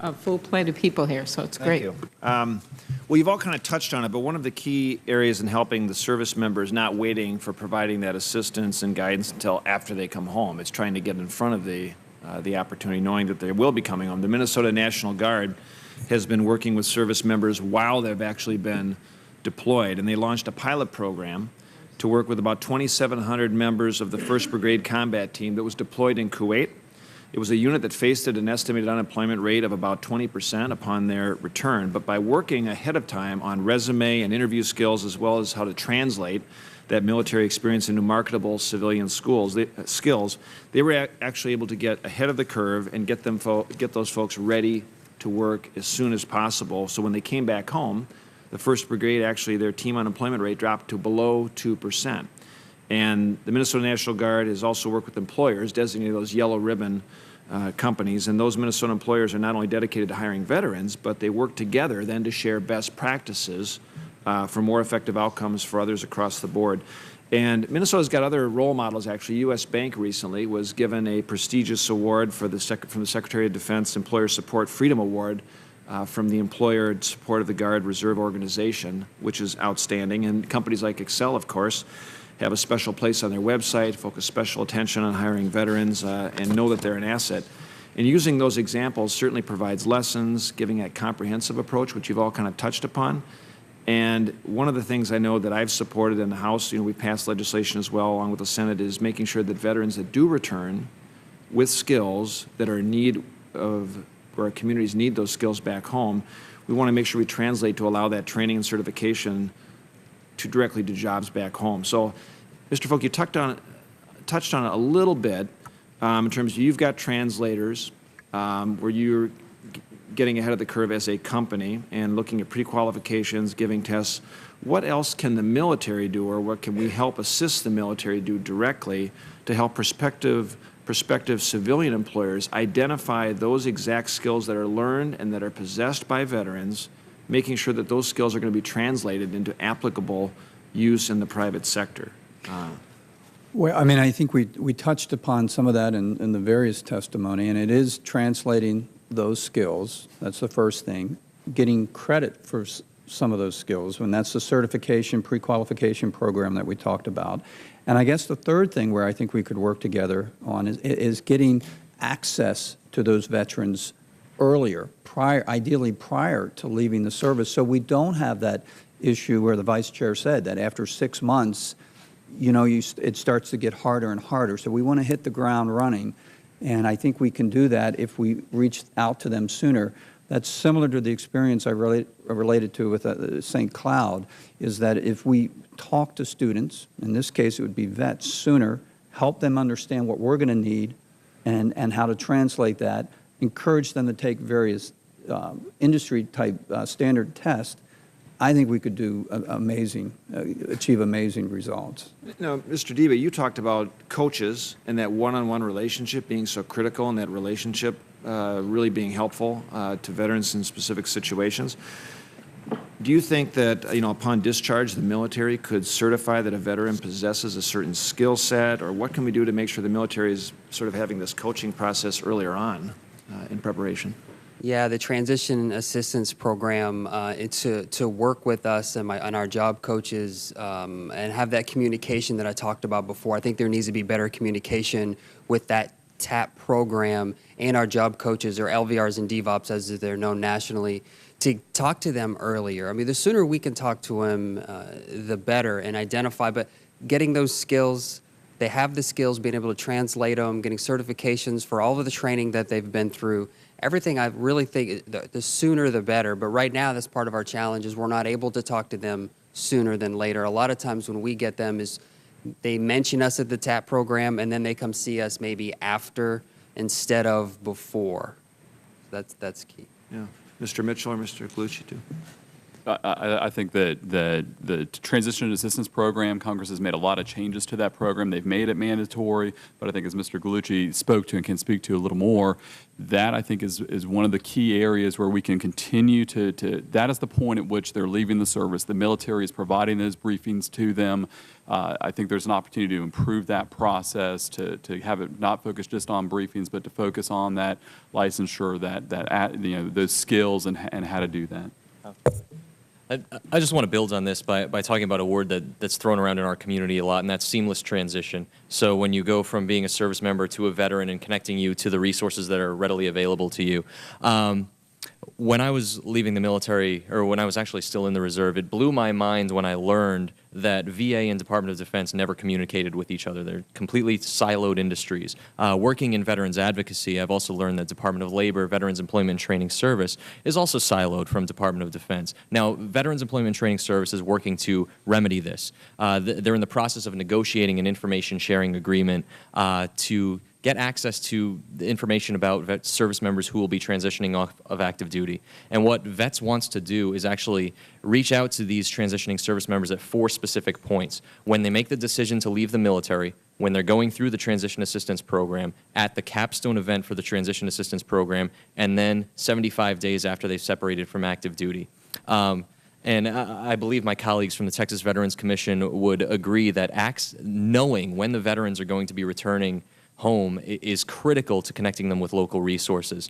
a full plate of people here, so it's great. Thank you. Well, you've all kind of touched on it, but one of the key areas in helping the service members not waiting for providing that assistance and guidance until after they come home. It's trying to get in front of the opportunity, knowing that they will be coming home. The Minnesota National Guard has been working with service members while they've actually been deployed, and they launched a pilot program to work with about 2,700 members of the 1st Brigade Combat Team that was deployed in Kuwait. It was a unit that faced an estimated unemployment rate of about 20% upon their return, but by working ahead of time on resume and interview skills, as well as how to translate that military experience into marketable civilian skills, they were actually able to get ahead of the curve and get those folks ready to work as soon as possible. So when they came back home, the 1st Brigade, actually their team unemployment rate dropped to below 2%. And the Minnesota National Guard has also worked with employers, designated those yellow ribbon companies, and those Minnesota employers are not only dedicated to hiring veterans, but they work together then to share best practices for more effective outcomes for others across the board. And Minnesota's got other role models, actually. U.S. Bank recently was given a prestigious award from the Secretary of Defense Employer Support Freedom Award from the Employer Support of the Guard Reserve Organization, which is outstanding. And companies like Excel, of course, have a special place on their website, focus special attention on hiring veterans, and know that they're an asset. And using those examples certainly provides lessons, giving a comprehensive approach, which you've all kind of touched upon. And one of the things I know that I've supported in the House, we passed legislation as well along with the Senate, is making sure that veterans that do return with skills that are in need of, where our communities need those skills back home, we want to make sure we translate to allow that training and certification directly to jobs back home. So, Mr. Folk, you touched on it a little bit in terms of you've got translators where you're getting ahead of the curve as a company and looking at pre-qualifications, giving tests. What else can the military do, or what can we help assist the military do directly to help prospective civilian employers identify those exact skills that are learned and that are possessed by veterans, making sure that those skills are going to be translated into applicable use in the private sector? Well, I mean, I think we touched upon some of that in the various testimony, and it is translating those skills. That's the first thing. Getting credit for some of those skills, and that's the certification, pre-qualification program that we talked about. And I guess the third thing where I think we could work together on is getting access to those veterans earlier, ideally prior to leaving the service, so we don't have that issue where the Vice Chair said that after 6 months, it starts to get harder and harder. So we want to hit the ground running, and I think we can do that if we reach out to them sooner. That's similar to the experience I related to with St. Cloud, is that if we talk to students, in this case it would be vets, sooner, help them understand what we're going to need and how to translate that, encourage them to take various industry-type standard tests, I think we could do achieve amazing results. Now, Mr. Diba, you talked about coaches and that one-on-one relationship being so critical, and that relationship really being helpful to veterans in specific situations. Do you think that, upon discharge, the military could certify that a veteran possesses a certain skill set, or what can we do to make sure the military is sort of having this coaching process earlier on in preparation? Yeah, the Transition Assistance Program, to work with us and our job coaches and have that communication that I talked about before. I think there needs to be better communication with that TAP program and our job coaches, or LVRs and DVOPs as they're known nationally, to talk to them earlier. I mean, the sooner we can talk to them, the better, and identify, but getting those skills, they have the skills, being able to translate them, getting certifications for all of the training that they've been through. Everything, I really think the sooner the better, but right now that's part of our challenge is we're not able to talk to them sooner than later. A lot of times when we get them is they mention us at the TAP program and then they come see us maybe after instead of before. That's key. Yeah. Mr. Mitchell or Mr. Galucci, too? I think that the Transition Assistance Program, Congress has made a lot of changes to that program. They've made it mandatory, but I think as Mr. Gallucci spoke to and can speak to a little more, that I think is one of the key areas where we can continue to that is the point at which they're leaving the service. The military is providing those briefings to them. I think there's an opportunity to improve that process, to have it not focus just on briefings, but to focus on that licensure, those skills and how to do that. I just want to build on this by talking about a word that's thrown around in our community a lot, and that's seamless transition. So when you go from being a service member to a veteran and connecting you to the resources that are readily available to you. When I was leaving the military, or when I was actually still in the reserve, it blew my mind when I learned that VA and Department of Defense never communicated with each other. They're completely siloed industries. Working in veterans advocacy, I've also learned that Department of Labor, Veterans Employment and Training Service is also siloed from Department of Defense. Now, Veterans Employment and Training Service is working to remedy this. They're in the process of negotiating an information sharing agreement to get access to the information about service members who will be transitioning off of active duty. And what VETS wants to do is actually reach out to these transitioning service members at 4 specific points. When they make the decision to leave the military, when they're going through the Transition Assistance Program, at the capstone event for the Transition Assistance Program, and then 75 days after they've separated from active duty. And I believe my colleagues from the Texas Veterans Commission would agree that knowing when the veterans are going to be returning home is critical to connecting them with local resources.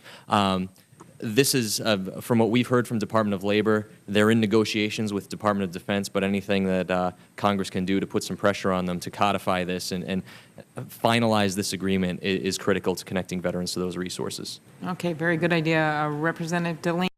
This is, from what we've heard from Department of Labor, they're in negotiations with Department of Defense, but anything that Congress can do to put some pressure on them to codify this and finalize this agreement is critical to connecting veterans to those resources. Okay, very good idea. Representative Delaney.